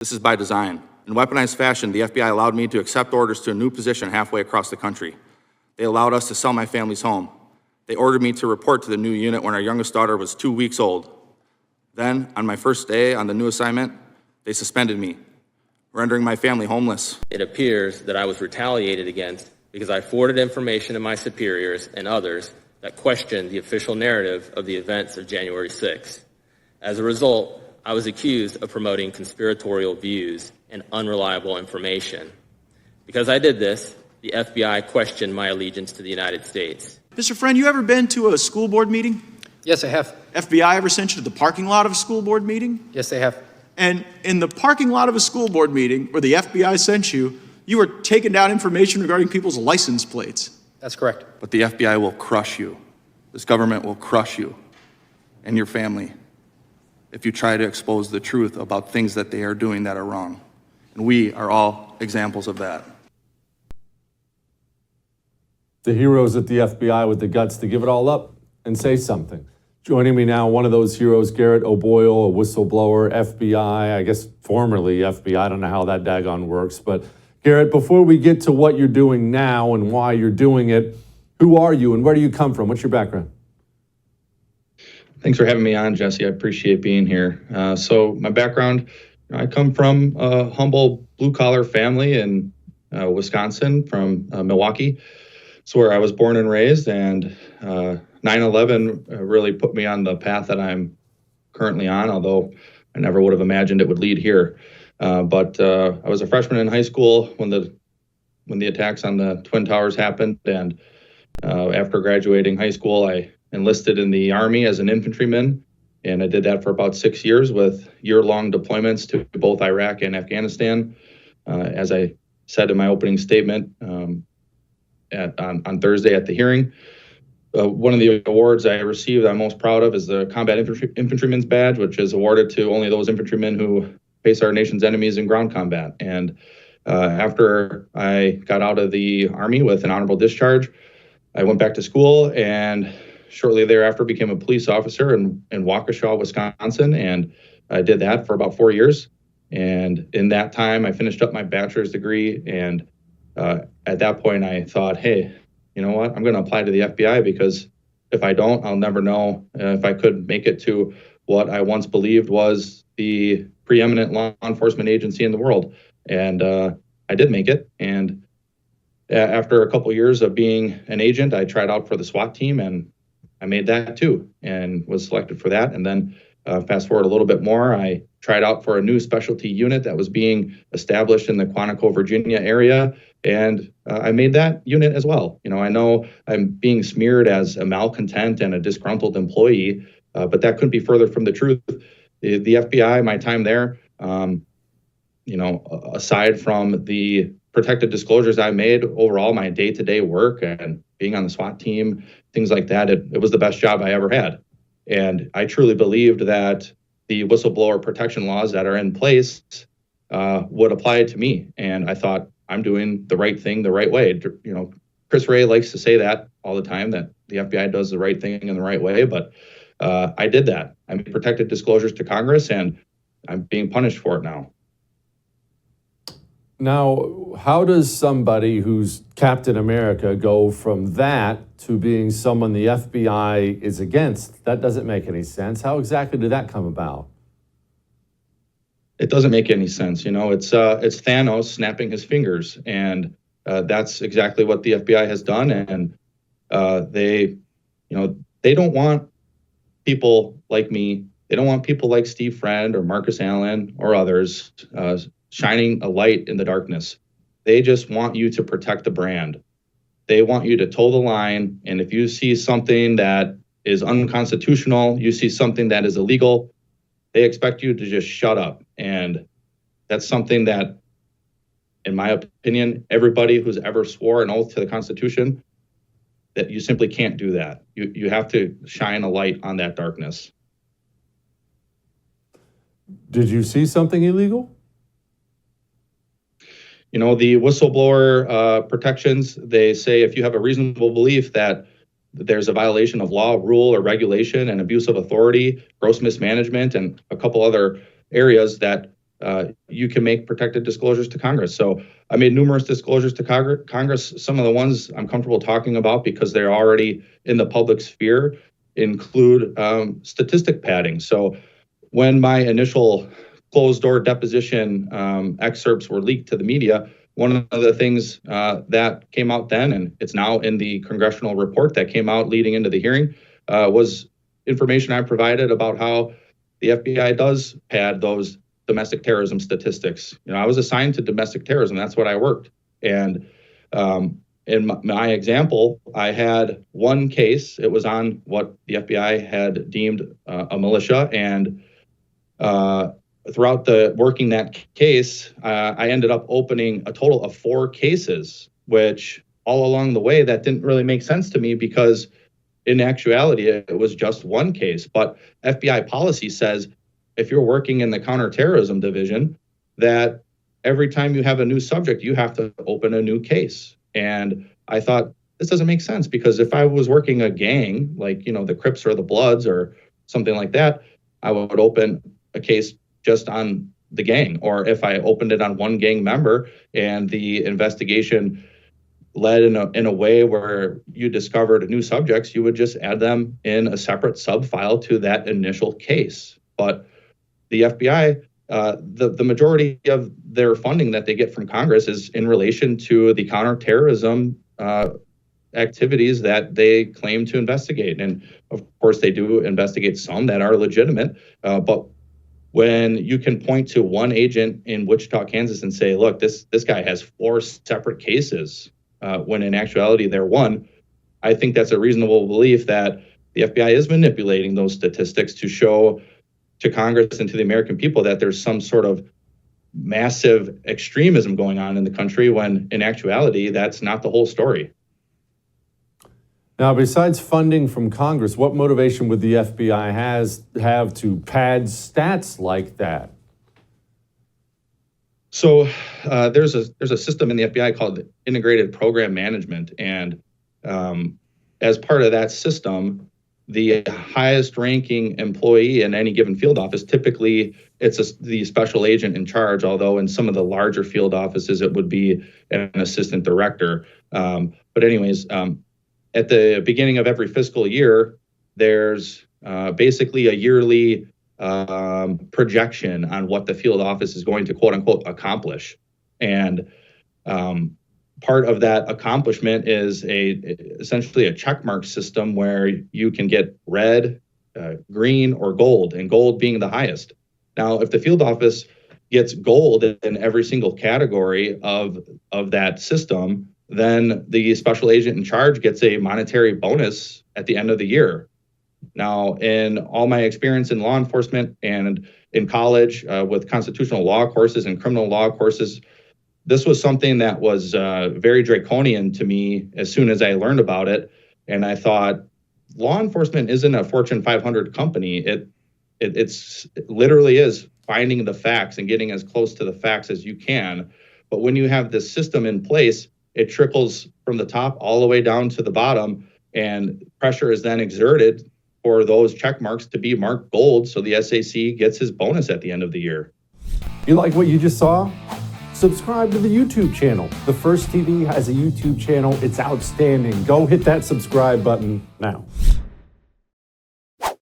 This is by design. In weaponized fashion, the FBI allowed me to accept orders to a new position halfway across the country. They allowed us to sell my family's home. They ordered me to report to the new unit when our youngest daughter was 2 weeks old. Then, on my first day on the new assignment, they suspended me, rendering my family homeless. It appears that I was retaliated against because I forwarded information to my superiors and others that questioned the official narrative of the events of January 6th. As a result, I was accused of promoting conspiratorial views and unreliable information. Because I did this, the FBI questioned my allegiance to the United States. Mr. Friend, you ever been to a school board meeting? Yes, I have. FBI ever sent you to the parking lot of a school board meeting? Yes, they have. And in the parking lot of a school board meeting where the FBI sent you, you were taking down information regarding people's license plates. That's correct. But the FBI will crush you. This government will crush you and your family if you try to expose the truth about things that they are doing that are wrong. And we are all examples of that. The heroes at the FBI with the guts to give it all up and say something. Joining me now, one of those heroes, Garret O'Boyle, a whistleblower, FBI, I guess formerly FBI, I don't know how that daggone works. But Garret, before we get to what you're doing now and why you're doing it, who are you and where do you come from? What's your background? Thanks for having me on, Jesse. I appreciate being here. So my background, I come from a humble blue-collar family in Wisconsin, from Milwaukee. It's where I was born and raised, and 9/11 really put me on the path that I'm currently on, although I never would have imagined it would lead here. But I was a freshman in high school when the attacks on the Twin Towers happened, and after graduating high school, I enlisted in the Army as an infantryman, and I did that for about 6 years with year-long deployments to both Iraq and Afghanistan. As I said in my opening statement on Thursday at the hearing, one of the awards I received I'm most proud of is the Combat Infantryman's Badge, which is awarded to only those infantrymen who face our nation's enemies in ground combat. And after I got out of the Army with an honorable discharge, I went back to school and shortly thereafter became a police officer in Waukesha, Wisconsin. And I did that for about 4 years. And in that time, I finished up my bachelor's degree. And at that point, I thought, hey, you know what? I'm going to apply to the FBI, because if I don't, I'll never know if I could make it to what I once believed was the preeminent law enforcement agency in the world. And I did make it. And after a couple years of being an agent, I tried out for the SWAT team, and I made that too and was selected for that. And then fast forward a little bit more, I tried out for a new specialty unit that was being established in the Quantico, Virginia area. And I made that unit as well. You know, I know I'm being smeared as a malcontent and a disgruntled employee, but that couldn't be further from the truth. The FBI, my time there, aside from the protected disclosures I made, overall, my day-to-day work and being on the SWAT team, things like that, it was the best job I ever had. And I truly believed that the whistleblower protection laws that are in place would apply to me. And I thought, I'm doing the right thing the right way. You know, Chris Wray likes to say that all the time, that the FBI does the right thing in the right way. But I did that. I made protected disclosures to Congress, and I'm being punished for it now. Now, how does somebody who's Captain America go from that to being someone the FBI is against? That doesn't make any sense. How exactly did that come about? It doesn't make any sense. You know, it's Thanos snapping his fingers, and that's exactly what the FBI has done. And they don't want people like me. They don't want people like Steve Friend or Marcus Allen or others shining a light in the darkness. They just want you to protect the brand. They want you to toe the line. And if you see something that is unconstitutional, you see something that is illegal, they expect you to just shut up. And that's something that, in my opinion, everybody who's ever swore an oath to the Constitution, that you simply can't do that. You have to shine a light on that darkness. Did you see something illegal? You know, the whistleblower protections, they say if you have a reasonable belief that there's a violation of law, rule, or regulation, and abuse of authority, gross mismanagement, and a couple other areas that you can make protected disclosures to Congress. So I made numerous disclosures to Congress. Some of the ones I'm comfortable talking about because they're already in the public sphere include statistic padding. So when my initial closed door deposition excerpts were leaked to the media, one of the things that came out then, and it's now in the congressional report that came out leading into the hearing, was information I provided about how the FBI does pad those domestic terrorism statistics. I was assigned to domestic terrorism. That's what I worked. And in my example, I had one case. It was on what the FBI had deemed a militia. And throughout the working that case, I ended up opening a total of 4 cases, which all along the way, that didn't really make sense to me because in actuality, it was just one case. But FBI policy says if you're working in the counterterrorism division, that every time you have a new subject, you have to open a new case. And I thought, this doesn't make sense because if I was working a gang, like, the Crips or the Bloods or something like that, I would open a case just on the gang. Or if I opened it on one gang member and the investigation led in a way where you discovered new subjects, you would just add them in a separate sub file to that initial case. But the FBI, the majority of their funding that they get from Congress is in relation to the counterterrorism activities that they claim to investigate. And of course, they do investigate some that are legitimate. But when you can point to one agent in Wichita, Kansas and say, look, this guy has 4 separate cases, when in actuality they're one, I think that's a reasonable belief that the FBI is manipulating those statistics to show to Congress and to the American people that there's some sort of massive extremism going on in the country, when in actuality, that's not the whole story. Now, besides funding from Congress, what motivation would the FBI have to pad stats like that? So there's a system in the FBI called integrated program management. And as part of that system, the highest ranking employee in any given field office, typically it's the special agent in charge, although in some of the larger field offices, it would be an assistant director. But anyways, at the beginning of every fiscal year, there's basically a yearly projection on what the field office is going to quote unquote accomplish. And part of that accomplishment is essentially a checkmark system where you can get red, green, or gold, and gold being the highest. Now, if the field office gets gold in every single category of that system, then the special agent in charge gets a monetary bonus at the end of the year. Now, in all my experience in law enforcement and in college with constitutional law courses and criminal law courses, this was something that was very draconian to me as soon as I learned about it. And I thought, law enforcement isn't a Fortune 500 company. It literally is finding the facts and getting as close to the facts as you can. But when you have this system in place, it trickles from the top all the way down to the bottom, and pressure is then exerted for those check marks to be marked gold so the SAC gets his bonus at the end of the year. You like what you just saw? Subscribe to the YouTube channel. The First TV has a YouTube channel. It's outstanding. Go hit that subscribe button now.